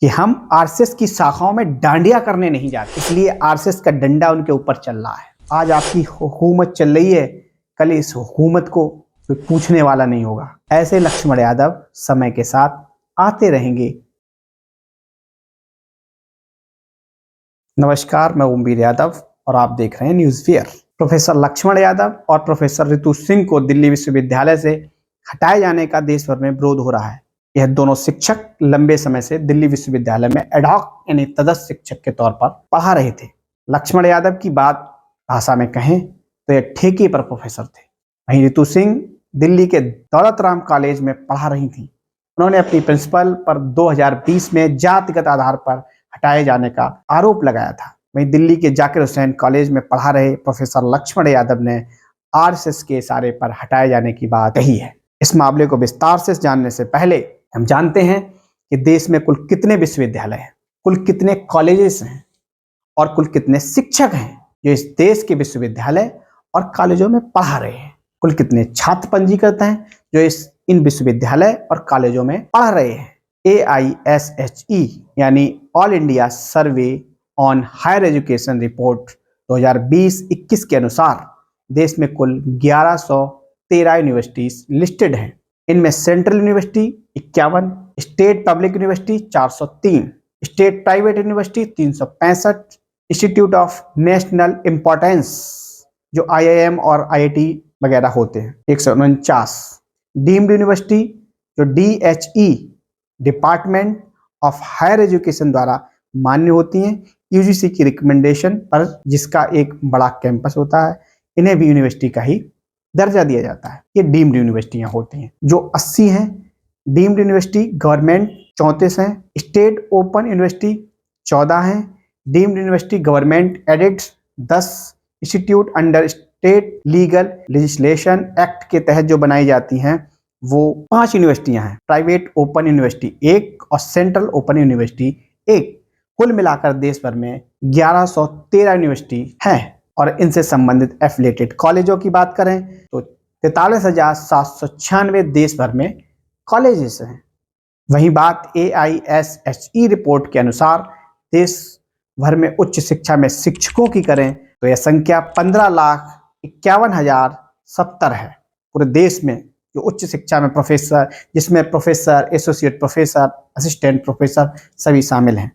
कि हम आरएसएस की शाखाओं में डांडिया करने नहीं जाते, इसलिए आरएसएस का डंडा उनके ऊपर चल रहा है। आज आपकी हुकूमत चल रही है, कल इस हुकूमत को कोई पूछने वाला नहीं होगा। ऐसे लक्ष्मण यादव समय के साथ आते रहेंगे। नमस्कार, मैं ओमवीर यादव और आप देख रहे हैं news fair. Professor Laxman Yadav और प्रोफेसर रितु सिंह को दिल्ली विश्वविद्यालय से हटाए जाने का देश भर में विरोध हो रहा है। यह दोनों शिक्षक लंबे समय से दिल्ली विश्वविद्यालय में एडहॉक यानी तदस्थ शिक्षक के तौर पर पढ़ा रहे थे। लक्ष्मण यादव की बात भाषा में कहें तो यह ठेके पर प्रोफेसर थे। वहीं रितु सिंह दिल्ली के दौलत राम कॉलेज में पढ़ा रही थी। उन्होंने अपनी प्रिंसिपल पर 2020 में जातिगत आधार पर हटाए जाने का आरोप लगाया था। वहीं दिल्ली के जाकिर हुसैन कॉलेज में पढ़ा रहे प्रोफेसर लक्ष्मण यादव ने आरएसएस के इशारे पर हटाए जाने की बात कही है। इस मामले को विस्तार से जानने से पहले हम जानते हैं कि देश में कुल कितने विश्वविद्यालय हैं, कुल कितने कॉलेजेस हैं और कुल कितने शिक्षक हैं जो इस देश के विश्वविद्यालय और कॉलेजों में पढ़ा रहे हैं। कुल कितने छात्र पंजीकृत हैं जो इन विश्वविद्यालय और कॉलेजों में पढ़ रहे हैं। AISHE यानी all India survey on higher education report 2020-21 के अनुसार देश में कुल 1113 यूनिवर्सिटीज लिस्टेड हैं। इनमें central university 51, state public university 403, state private university 365, institute of national importance जो IIM और IIT वगैरह होते हैं 149, डीम्ड यूनिवर्सिटी जो DHE department of higher education द्वारा मान्य होती हैं UGC की रिकमेंडेशन पर, जिसका एक बड़ा कैंपस होता है, इन्हें भी यूनिवर्सिटी का ही दर्जा दिया जाता है। ये डीम्ड यूनिवर्सिटियां होती हैं जो 80 हैं। डीम्ड यूनिवर्सिटी गवर्नमेंट 34 हैं, स्टेट ओपन यूनिवर्सिटी 14 हैं, deemed university government aided 10, institute under state legal legislation act के तहत जो बनाई जाती हैं वो 5 यूनिवर्सिटियां हैं, प्राइवेट ओपन यूनिवर्सिटी 1 और सेंट्रल ओपन यूनिवर्सिटी 1। कुल मिलाकर देश भर में 1113 यूनिवर्सिटी हैं और इनसे संबंधित एफिलिएटेड कॉलेजों की बात करें तो 43,796 देश भर में कॉलेजेस हैं। वहीं बात AISHE रिपोर्ट के अनुसार देश भर में उच्च शिक्षा में शिक्षकों की करें तो यह संख्या 15,51,070 है। पूरे देश में जो उच्च शिक्षा में प्रोफेसर, जिसमें professor, associate professor, assistant professor सभी शामिल हैं।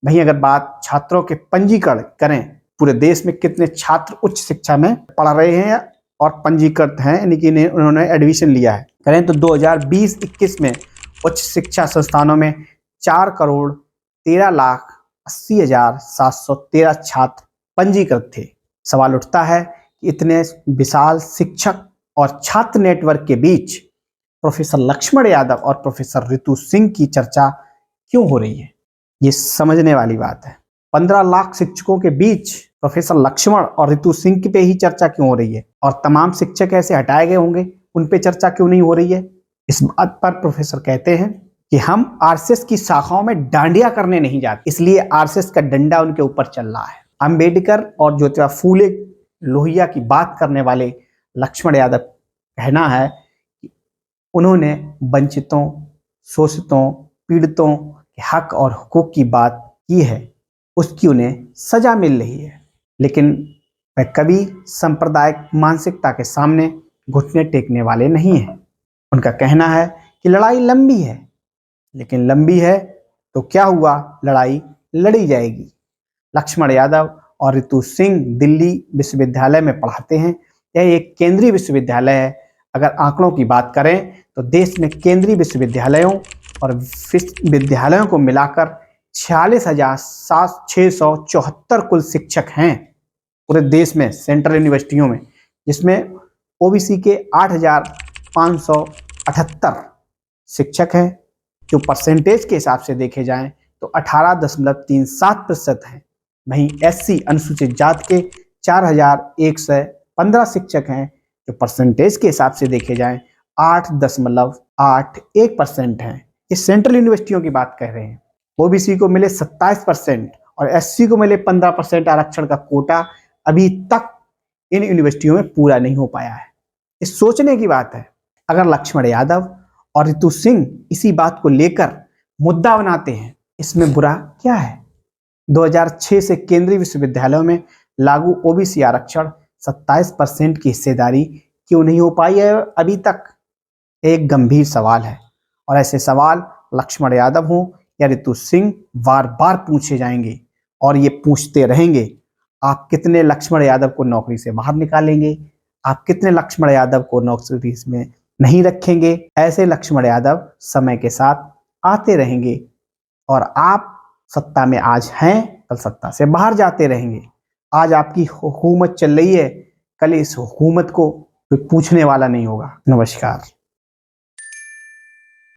वहीं अगर बात छात्रों के पंजीकरण करें, पूरे देश में कितने छात्र उच्च शिक्षा में पढ़ रहे हैं और पंजीकृत हैं, यानी कि उन्होंने एडमिशन लिया है, करें तो 2020-21 में उच्च शिक्षा संस्थानों में 4,13,80,713 छात्र पंजीकृत थे। सवाल उठता है कि इतने विशाल शिक्षक और छात्र नेटवर्क के बीच प्रोफेसर लक्ष्मण यादव और प्रोफेसर रितु सिंह की चर्चा क्यों हो रही है? ये समझने वाली बात है। 15 लाख शिक्षकों के बीच प्रोफेसर लक्ष्मण और रितु सिंह पे ही चर्चा क्यों हो रही है और तमाम शिक्षक ऐसे हटाए गए होंगे, उन पे चर्चा क्यों नहीं हो रही है? इस बात पर प्रोफेसर कहते हैं कि हम आरएसएस की शाखाओं में डांडिया करने नहीं जाते, इसलिए आरएसएस का डंडा उनके ऊपर चल रहा है। अंबेडकर और ज्योतिबा फूले लोहिया की बात करने वाले लक्ष्मण यादव कहना है कि उन्होंने वंचितों, शोषितों, पीड़ितों के हक और हुकूक की बात की है, उसकी उन्हें सजा मिल रही है, लेकिन वह कभी सांप्रदायिक मानसिकता के सामने घुटने टेकने वाले नहीं हैं। उनका कहना है कि लड़ाई लंबी है, लेकिन लंबी है तो क्या हुआ, लड़ाई लड़ी जाएगी। लक्ष्मण यादव और रितु सिंह दिल्ली विश्वविद्यालय में पढ़ाते हैं। यह एक केंद्रीय विश्वविद्यालय है। अगर आंकड़ों की बात करें तो देश में केंद्रीय विश्वविद्यालयों और विश्वविद्यालयों को मिलाकर 46,674 कुल शिक्षक हैं पूरे देश में सेंट्रल यूनिवर्सिटियों में, जिसमें OBC के 8,578 शिक्षक हैं जो परसेंटेज के हिसाब से देखे जाएं तो 18.37% हैं। वहीं SC अनुसूचित जाति के 4,115 शिक्षक हैं जो परसेंटेज के हिसाब से देखे जाएं 8.81% हैं। ये सेंट्रल यूनिवर्सिटियों की बात कर रहे हैं। OBC को मिले 27% और SC को मिले 15% आरक्षण का कोटा अभी तक इन यूनिवर्सिटियों में पूरा नहीं हो पाया है। इस सोचने की बात है। अगर लक्ष्मण यादव और रितु सिंह इसी बात को लेकर मुद्दा बनाते हैं इसमें बुरा क्या है? 2006 से केंद्रीय विश्वविद्यालयों में लागू ओबीसी आरक्षण 27% की हिस्सेदारी क्यों नहीं हो पाई है अभी तक? एक गंभीर सवाल है और ऐसे सवाल लक्ष्मण यादव हो या रितु सिंह बार बार पूछे जाएंगे और ये पूछते रहेंगे। आप कितने लक्ष्मण यादव को नौकरी से बाहर निकालेंगे? आप कितने लक्ष्मण यादव को नौकरी में नहीं रखेंगे? ऐसे लक्ष्मण यादव समय के साथ आते रहेंगे और आप सत्ता में आज हैं, कल सत्ता से बाहर जाते रहेंगे। आज आपकी हुकूमत चल रही है, कल इस हुकूमत को कोई पूछने वाला नहीं होगा। नमस्कार।